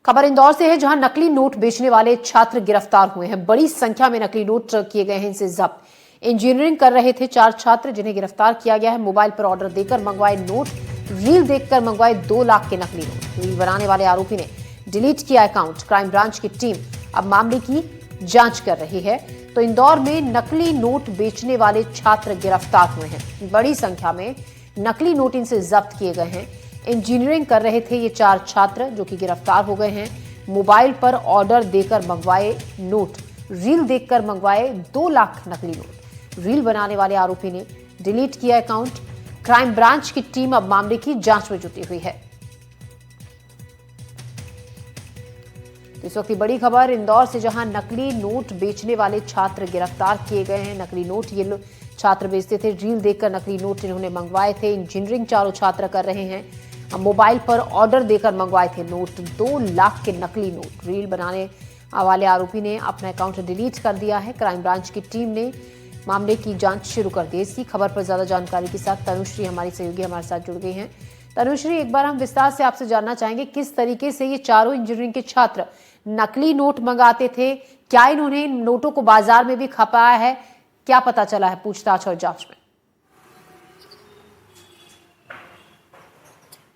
खबर इंदौर से है, जहां नकली नोट बेचने वाले छात्र गिरफ्तार हुए हैं। बड़ी संख्या में नकली नोट किए गए हैं इनसे जब्त। इंजीनियरिंग कर रहे थे 4 छात्र, जिन्हें गिरफ्तार किया गया है। मोबाइल पर ऑर्डर देकर मंगवाए नोट, रील देखकर मंगवाए 2 लाख के नकली नोट। रील बनाने वाले आरोपी ने डिलीट किया अकाउंट। क्राइम ब्रांच की टीम अब मामले की जांच कर रही है। तो इंदौर में नकली नोट बेचने वाले छात्र गिरफ्तार हुए हैं। बड़ी संख्या में नकली नोट इनसे जब्त किए गए हैं। इंजीनियरिंग कर रहे थे ये 4 छात्र, जो कि गिरफ्तार हो गए हैं। मोबाइल पर ऑर्डर देकर मंगवाए नोट, रील देखकर मंगवाए 2 लाख नकली नोट। रील बनाने वाले आरोपी ने डिलीट किया अकाउंट। क्राइम ब्रांच की टीम अब मामले की जांच में जुटी हुई है। इस वक्त की बड़ी खबर इंदौर से, जहां नकली नोट बेचने वाले छात्र गिरफ्तार किए गए हैं। नकली नोट ये छात्र बेचते थे, रील देखकर नकली नोट इन्होंने मंगवाए थे। इंजीनियरिंग चारों छात्र कर रहे हैं। मोबाइल पर ऑर्डर देकर मंगवाए थे नोट, 2 लाख के नकली नोट। रील बनाने वाले आरोपी ने अपना अकाउंट डिलीट कर दिया है। क्राइम ब्रांच की टीम ने मामले की जांच शुरू कर दी। इसी खबर पर ज्यादा जानकारी के साथ तनुश्री, हमारी सहयोगी, हमारे साथ जुड़ गई हैं। तनुश्री, एक बार हम विस्तार से आपसे जानना चाहेंगे, किस तरीके से ये चारों इंजीनियरिंग के छात्र नकली नोट मंगाते थे? क्या इन्होंने इन नोटों को बाजार में भी खपाया है? क्या पता चला है पूछताछ और जांच में?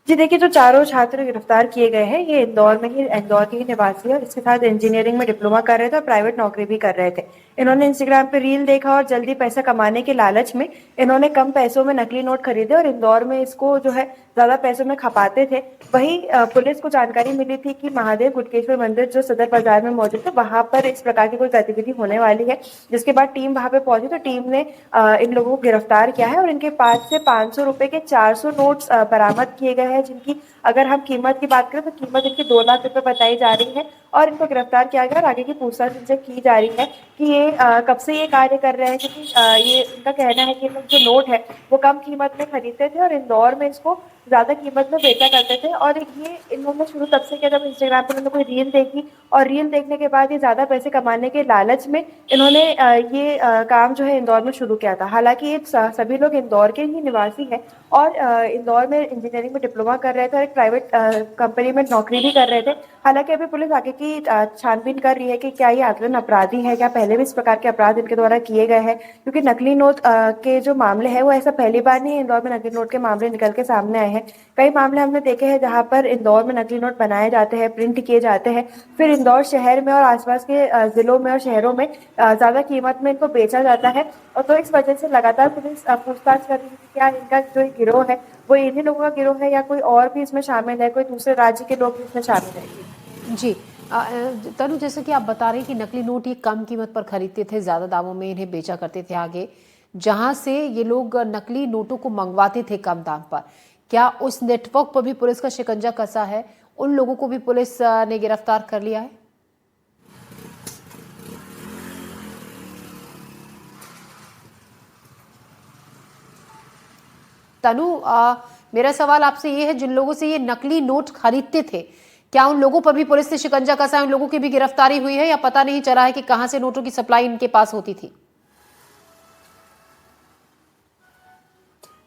जी देखिए, जो चारों छात्र गिरफ्तार किए गए हैं ये इंदौर के ही निवासी है और इसके साथ इंजीनियरिंग में डिप्लोमा कर रहे थे और प्राइवेट नौकरी भी कर रहे थे। इन्होंने इंस्टाग्राम पे रील देखा और जल्दी पैसा कमाने के लालच में इन्होंने कम पैसों में नकली नोट खरीदे और इंदौर में इसको जो है ज्यादा पैसों में खपाते थे। वहीं पुलिस को जानकारी मिली थी कि महादेव गुटकेश्वर मंदिर जो सदर बाजार में मौजूद है, वहां पर इस प्रकार की कोई गतिविधि होने वाली है। जिसके बाद टीम वहां पे पहुंची तो टीम ने इन लोगों को गिरफ्तार किया है और इनके पास से 500 रुपए के 400 नोट्स बरामद किए गए हैं, जिनकी अगर हम कीमत की बात करें तो कीमत इनकी 2 लाख रुपए बताई जा रही है। और इनको गिरफ्तार किया गया और आगे की पूछताछ इनसे की जा रही है कि ये कब से ये कार्य कर रहे हैं, क्योंकि ये इनका कहना है कि जो नोट है वो कम कीमत में खरीदते थे और इंदौर में इसको ज्यादा कीमत में बेचा करते थे। और ये इन्होंने शुरू तब से किया जब इंस्टाग्राम पर इन्होंने कोई रील देखी और रील देखने के बाद ये ज्यादा पैसे कमाने के लालच में इन्होंने ये काम जो है इंदौर में शुरू किया था। हालांकि ये सभी लोग इंदौर के ही निवासी हैं और इंदौर में इंजीनियरिंग में डिप्लोमा कर रहे थे और एक प्राइवेट कंपनी में नौकरी भी कर रहे थे। हालांकि अभी पुलिस आगे की छानबीन कर रही है कि क्या ये आकलन अपराधी है, क्या पहले भी इस प्रकार के अपराध इनके द्वारा किए गए हैं, क्योंकि नकली नोट के जो मामले हैं वो ऐसा पहली बार नहीं है इंदौर में नकली नोट के मामले निकल के सामने आए हैं। कई मामले हमने देखे हैं जहां पर इंदौर में नकली नोट बनाए जाते हैं, प्रिंट किए जाते हैं, फिर इंदौर शहर में और आसपास के जिलों में और शहरों में ज्यादा कीमत में इनको बेचा जाता है। और तो इस वजह से लगातार पुलिस पूछताछ कर रही है कि क्या इनका जो गिरोह है वो इन्हीं लोगों का गिरोह है या कोई और भी इसमें शामिल है, कोई दूसरे राज्य के लोग भी इसमें शामिल है। जी, तनु, जैसे कि आप बता रहे हैं कि नकली नोट ये कम कीमत पर खरीदते थे, ज्यादा दामों में इन्हें बेचा करते थे आगे, जहां से ये लोग नकली नोटों को मंगवाते थे कम दाम पर। क्या उस नेटवर्क पर भी पुलिस का शिकंजा कसा है? उन लोगों को भी पुलिस ने गिरफ्तार कर लिया है? तनु, मेरा सवाल आपसे ये है, जिन लोगों से ये नकली नोट खरीदते थे, क्या उन लोगों पर भी पुलिस ने शिकंजा कसा है? उन लोगों की भी गिरफ्तारी हुई है या पता नहीं चला है कि कहां से नोटों की सप्लाई इनके पास होती थी?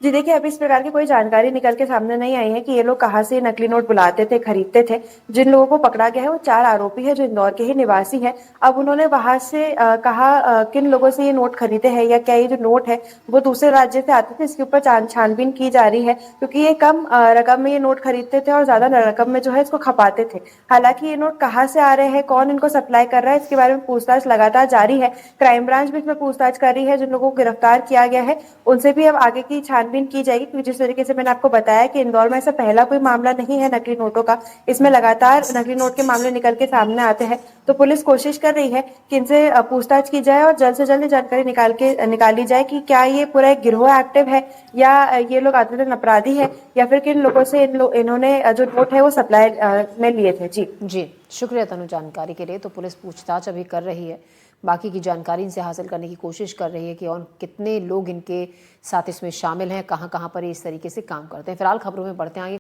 जी देखिए, अभी इस प्रकार की कोई जानकारी निकल के सामने नहीं आई है कि ये लोग कहाँ से नकली नोट बुलाते थे, खरीदते थे। जिन लोगों को पकड़ा गया है वो 4 आरोपी है जो इंदौर के ही निवासी हैं। अब उन्होंने वहां से कहा किन लोगों से ये नोट खरीदे हैं या क्या ये जो नोट है वो दूसरे राज्य से आते थे, इसके ऊपर छानबीन की जा रही है, क्योंकि ये कम रकम में ये नोट खरीदते थे और ज्यादा रकम में जो है इसको खपाते थे। हालांकि ये नोट कहाँ से आ रहे हैं, कौन इनको सप्लाई कर रहा है, इसके बारे में पूछताछ लगातार जारी है। क्राइम ब्रांच भी इसमें पूछताछ कर रही है। जिन लोगों को गिरफ्तार किया गया है उनसे भी अब आगे की छानबीन की जाएगी, क्योंकि जिस तरीके से मैंने आपको बताया कि इंदौर में ऐसा पहला कोई मामला नहीं है नकली नोटों का, इसमें लगातार नकली नोट के मामले निकल के सामने आते हैं। तो पुलिस कोशिश कर रही है कि इनसे पूछताछ की जाए और जल्द से जल्द जानकारी निकाली जाए कि क्या ये पूरा एक गिरोह एक्टिव है या ये लोग आदतन अपराधी है या फिर किन लोगों से इन्होंने जो नोट है वो सप्लाई में लिए थे। जी, शुक्रिया तनु जानकारी के लिए। तो पुलिस पूछताछ अभी कर रही है, बाकी की जानकारी इनसे हासिल करने की कोशिश कर रही है कि और कितने लोग इनके साथ इसमें शामिल हैं, कहां कहां पर ये इस तरीके से काम करते हैं। फिलहाल खबरों में बढ़ते हैं आगे।